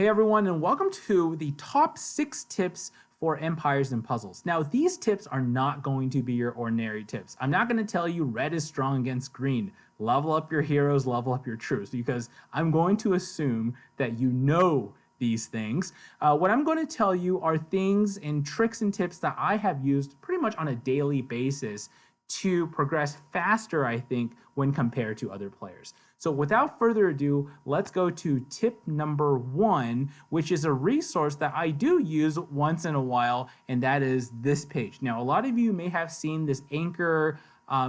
Hey everyone, and welcome to the top 6 tips for empires and puzzles. Now, these tips are not going to be your ordinary tips. I'm not going to tell you red is strong against green. Level up your heroes, level up your troops, because I'm going to assume that you know these things. What I'm going to tell you are things and tricks and tips that I have used pretty much on a daily basis to progress faster, I think, when compared to other players. So without further ado, let's go to tip number 1, which is a resource that I do use once in a while, and that is this page. Now, a lot of you may have seen this Anchor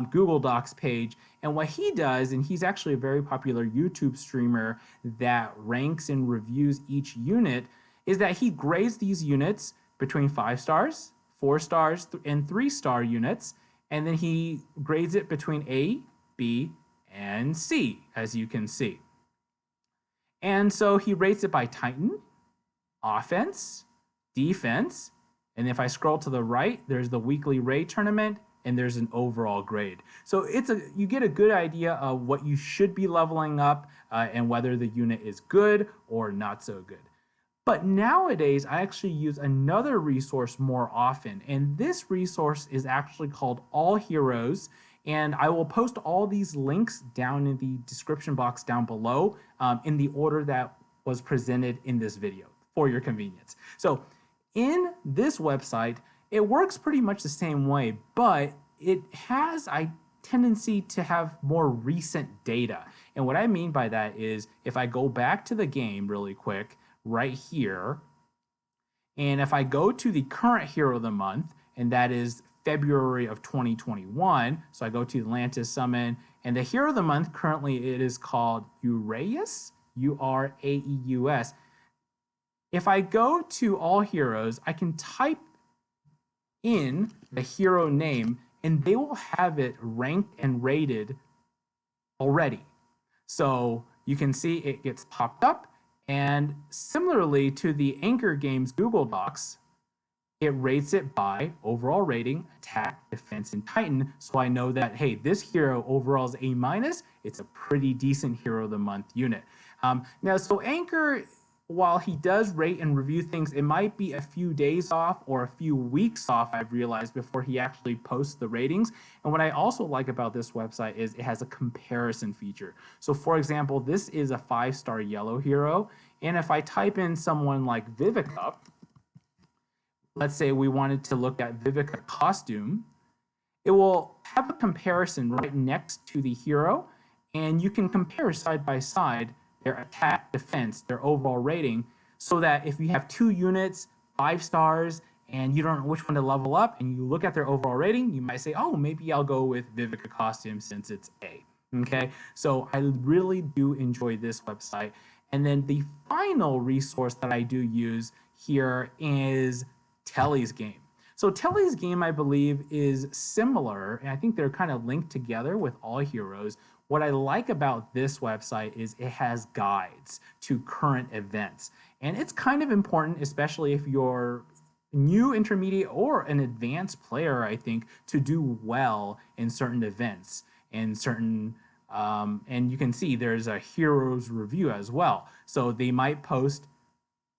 Google Docs page, and what he does, and he's actually a very popular YouTube streamer that ranks and reviews each unit, is that he grades these units between 5 stars, 4 stars, and 3-star units, and then he grades it between A, B, and C, as you can see. And so he rates it by Titan, offense, defense, and if I scroll to the right, there's the weekly raid tournament, and there's an overall grade. So you get a good idea of what you should be leveling up and whether the unit is good or not so good. But nowadays, I actually use another resource more often, and this resource is actually called All Heroes, and I will post all these links down in the description box down below in the order that was presented in this video for your convenience. So in this website, it works pretty much the same way, but it has a tendency to have more recent data. And what I mean by that is if I go back to the game really quick, right here, and if I go to the current hero of the month, and that is February of 2021, so I go to Atlantis Summon, and the hero of the month currently it is called Uraeus, Uraeus. If I go to All Heroes, I can type in the hero name, and they will have it ranked and rated already. So you can see it gets popped up. And similarly to the Anchor Games Google Docs, it rates it by overall rating, attack, defense, and Titan. So I know that, hey, this hero overall is A-. It's a pretty decent hero of the month unit. Now, so Anchor, while he does rate and review things, it might be a few days off or a few weeks off, I've realized, before he actually posts the ratings. And what I also like about this website is it has a comparison feature. So for example, this is a 5-star yellow hero. And if I type in someone like Vivica, let's say we wanted to look at Vivica costume, it will have a comparison right next to the hero. And you can compare side by side their attack, defense, their overall rating, so that if you have 2 units, 5 stars, and you don't know which one to level up, and you look at their overall rating, you might say, oh, maybe I'll go with Vivica costume since it's A. Okay, so I really do enjoy this website. And then the final resource that I do use here is Tellies Game. So Tellies Game, I believe, is similar, and I think they're kind of linked together with All Heroes. What I like about this website is it has guides to current events. And it's kind of important, especially if you're new, intermediate, or an advanced player, I think, to do well in certain events and certain and you can see there's a heroes review as well. So they might post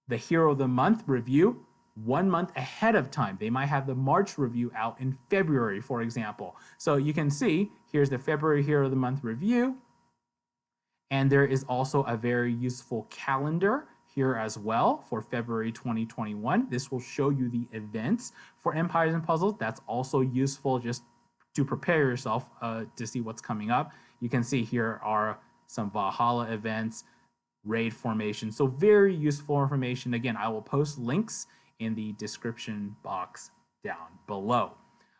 the hero of the month review 1 month ahead of time. They might have the March review out in February, for example. So you can see here's the February hero of the month review. And there is also a very useful calendar here as well for February 2021. This will show you the events for Empires and Puzzles. That's also useful just to prepare yourself to see what's coming up. You can see here are some Valhalla events, raid formation. So very useful information. Again, I will post links in the description box down below.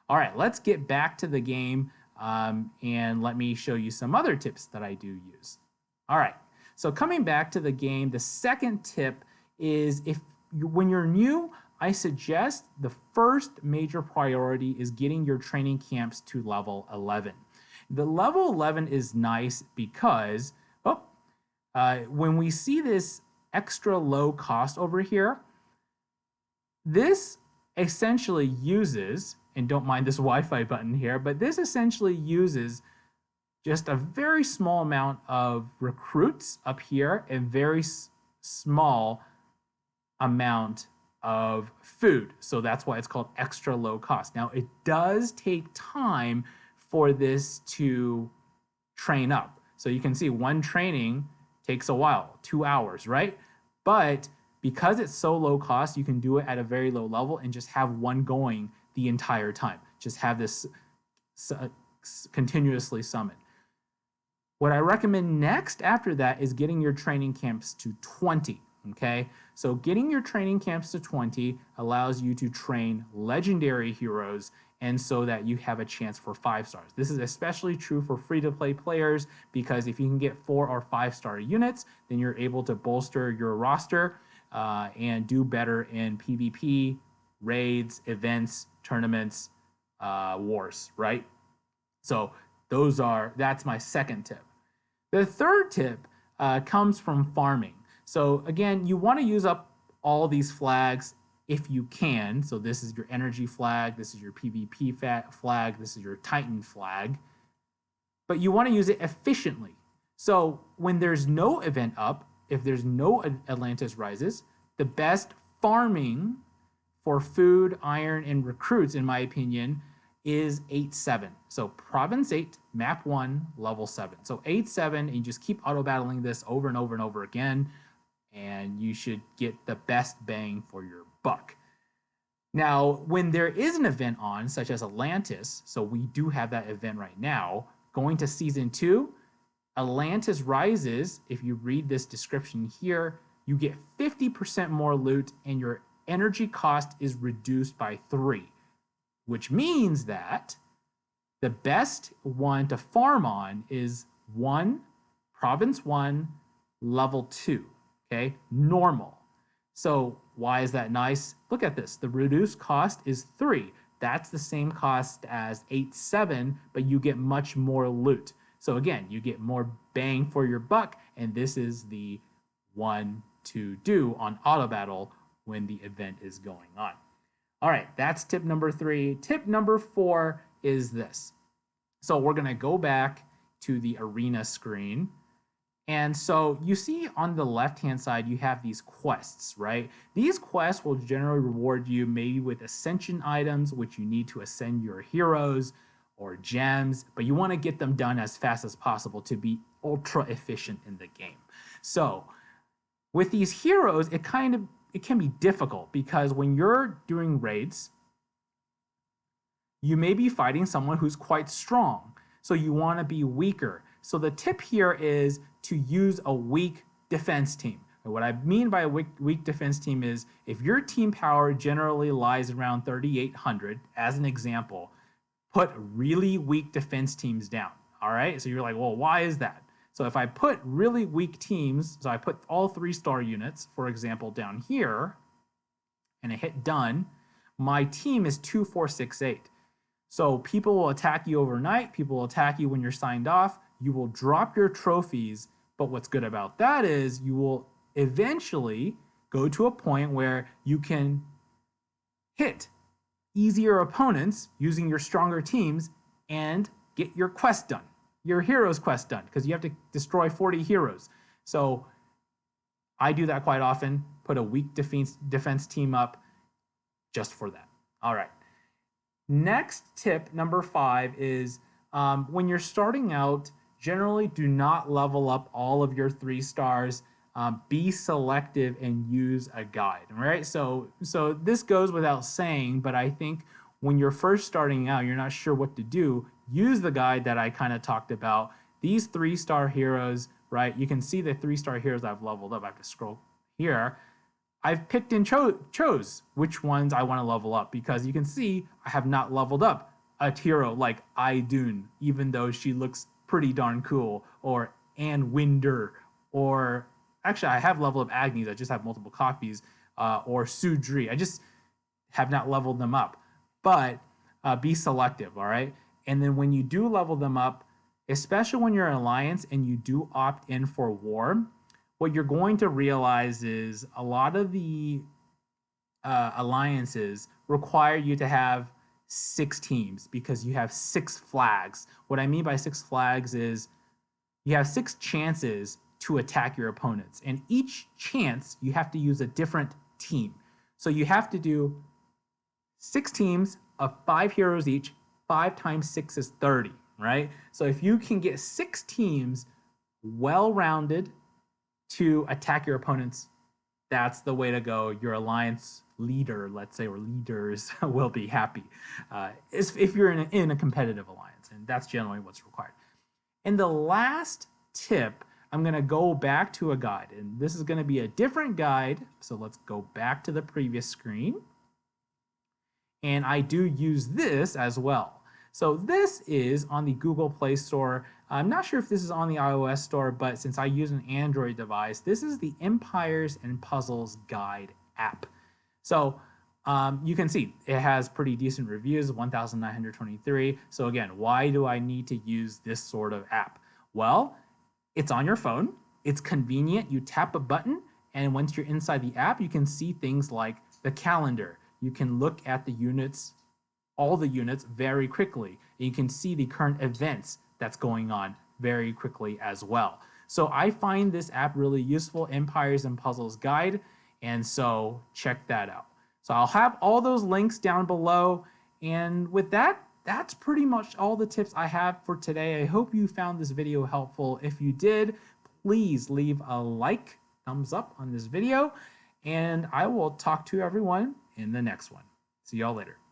All right, let's get back to the game and let me show you some other tips that I do use. All right, so coming back to the game, the second tip is when you're new, I suggest the first major priority is getting your training camps to level 11. The level 11 is nice because when we see this extra low cost over here, this essentially uses, and don't mind this Wi-Fi button here, but this essentially uses just a very small amount of recruits up here and very small amount of food. So that's why it's called extra low cost. Now, it does take time for this to train up. So you can see one training takes a while, 2 hours, right? But because it's so low cost, you can do it at a very low level and just have one going the entire time. Just have this continuously summon. What I recommend next after that is getting your training camps to 20, okay? So getting your training camps to 20 allows you to train legendary heroes and so that you have a chance for 5 stars. This is especially true for free-to-play players because if you can get 4 or 5-star units, then you're able to bolster your roster and do better in PvP, raids, events, tournaments, wars, right? So that's my second tip. The third tip comes from farming. So again, you want to use up all these flags if you can. So this is your energy flag, this is your PvP flag, this is your Titan flag. But you want to use it efficiently. So when there's no event up, if there's no Atlantis Rises, the best farming for food, iron, and recruits, in my opinion, is 8-7. So Province 8, Map 1, Level 7. So 8-7, and you just keep auto-battling this over and over and over again, and you should get the best bang for your buck. Now, when there is an event on, such as Atlantis, so we do have that event right now, going to Season 2, Atlantis Rises, if you read this description here, you get 50% more loot, and your energy cost is reduced by 3. Which means that the best one to farm on is 1, Province 1, Level 2, okay? Normal. So why is that nice? Look at this. The reduced cost is 3. That's the same cost as 8-7, but you get much more loot. So again, you get more bang for your buck, and this is the one to do on auto battle when the event is going on. All right, that's tip number 3. Tip number 4 is this. So we're going to go back to the arena screen. And so you see on the left-hand side, you have these quests, right? These quests will generally reward you maybe with ascension items, which you need to ascend your heroes, or gems, but you want to get them done as fast as possible to be ultra efficient in the game. So with these heroes, it can be difficult because when you're doing raids, you may be fighting someone who's quite strong. So you want to be weaker. So the tip here is to use a weak defense team. And what I mean by a weak defense team is if your team power generally lies around 3,800, as an example, put really weak defense teams down. All right. So you're like, well, why is that? So if I put really weak teams, so I put all 3-star units, for example, down here, and I hit done, my team is 2, 4, 6, 8. So people will attack you overnight, people will attack you when you're signed off, you will drop your trophies, but what's good about that is you will eventually go to a point where you can hit easier opponents using your stronger teams and get your quest done. Your heroes quest done, because you have to destroy 40 heroes. So I do that quite often, put a weak defense team up just for that. All right. Next tip, number 5, is when you're starting out, generally do not level up all of your 3 stars. Be selective and use a guide, right? So this goes without saying, but I think when you're first starting out, you're not sure what to do, use the guide that I kind of talked about. These 3-star heroes, right? You can see the 3-star heroes I've leveled up. I have to scroll here. I've picked and chose which ones I want to level up because you can see I have not leveled up a hero like Idun, even though she looks pretty darn cool, or Anne Winder, or actually I have leveled up Agnes, I just have multiple copies, or Sudri. I just have not leveled them up. But be selective, all right? And then when you do level them up, especially when you're an alliance and you do opt in for war, what you're going to realize is a lot of the alliances require you to have 6 teams because you have 6 flags. What I mean by 6 flags is you have 6 chances to attack your opponents. And each chance, you have to use a different team. So you have to do 6 teams of 5 heroes each. 5 times 6 is 30, right? So if you can get 6 teams well-rounded to attack your opponents, that's the way to go. Your alliance leader, let's say, or leaders will be happy if you're in a competitive alliance, and that's generally what's required. And the last tip, I'm going to go back to a guide, and this is going to be a different guide. So let's go back to the previous screen. And I do use this as well. So this is on the Google Play Store. I'm not sure if this is on the iOS store, but since I use an Android device, this is the Empires and Puzzles Guide app. So you can see it has pretty decent reviews, 1,923. So again, why do I need to use this sort of app? Well, it's on your phone. It's convenient. You tap a button, and once you're inside the app, you can see things like the calendar. You can look at the units, all the units, very quickly. And you can see the current events that's going on very quickly as well. So I find this app really useful, Empires and Puzzles Guide, and so check that out. So I'll have all those links down below, and with that, that's pretty much all the tips I have for today. I hope you found this video helpful. If you did, please leave a like, thumbs up on this video, and I will talk to everyone in the next one. See y'all later.